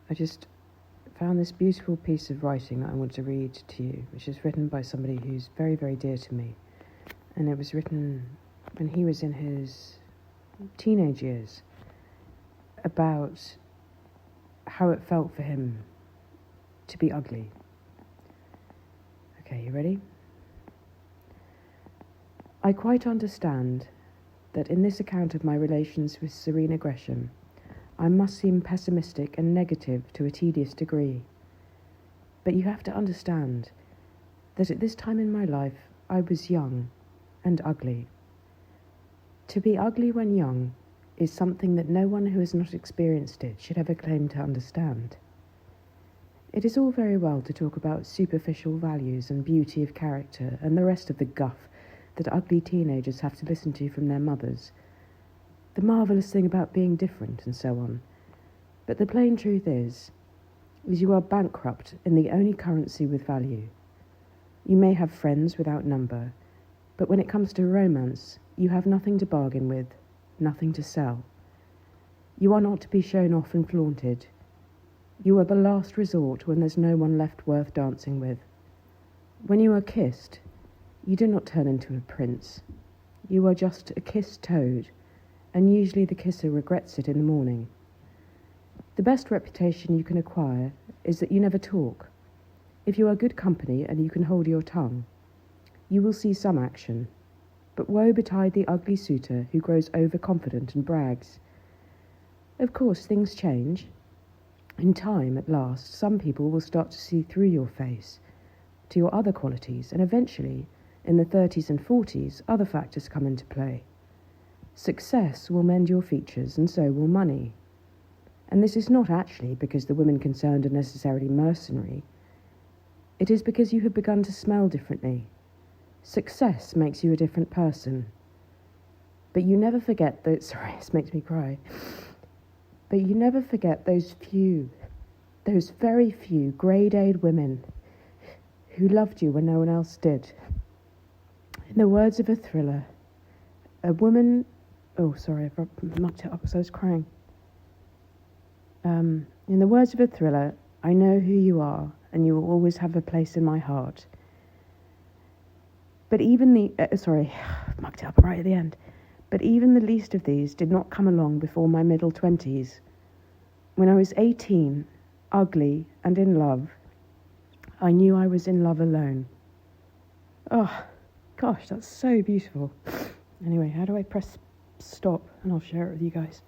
I just found this beautiful piece of writing that I want to read to you, which is written by somebody who's very, very dear to me. And it was written when he was in his teenage years, about how it felt for him to be ugly. Okay, you ready? I quite understand that in this account of my relations with Serena Gresham, I must seem pessimistic and negative to a tedious degree. But you have to understand that at this time in my life, I was young and ugly. To be ugly when young is something that no one who has not experienced it should ever claim to understand. It is all very well to talk about superficial values and beauty of character and the rest of the guff that ugly teenagers have to listen to from their mothers, the marvellous thing about being different and so on. But the plain truth is you are bankrupt in the only currency with value. You may have friends without number, but when it comes to romance, you have nothing to bargain with, nothing to sell. You are not to be shown off and flaunted. You are the last resort when there's no one left worth dancing with. When you are kissed, you do not turn into a prince. You are just a kissed toad, and usually the kisser regrets it in the morning. The best reputation you can acquire is that you never talk. If you are good company and you can hold your tongue, you will see some action. But woe betide the ugly suitor who grows overconfident and brags. Of course, things change. In time, at last, some people will start to see through your face, to your other qualities, and eventually, in the 30s and 40s, other factors come into play. Success will mend your features, and so will money. And this is not actually because the women concerned are necessarily mercenary. It is because you have begun to smell differently. Success makes you a different person. But you never forget that, sorry, this makes me cry. But you never forget those very few grade-A mugged who loved you when no one else did. In the words of a thriller, a woman... Oh, sorry, I've mucked it up because I was crying. In the words of a thriller, I know who you are, and you will always have a place in my heart. But even I've mucked it up right at the end. But even the least of these did not come along before my middle 20s. When I was 18, ugly and in love, I knew I was in love alone. Oh, gosh, that's so beautiful. Anyway, how do I press stop? And I'll share it with you guys.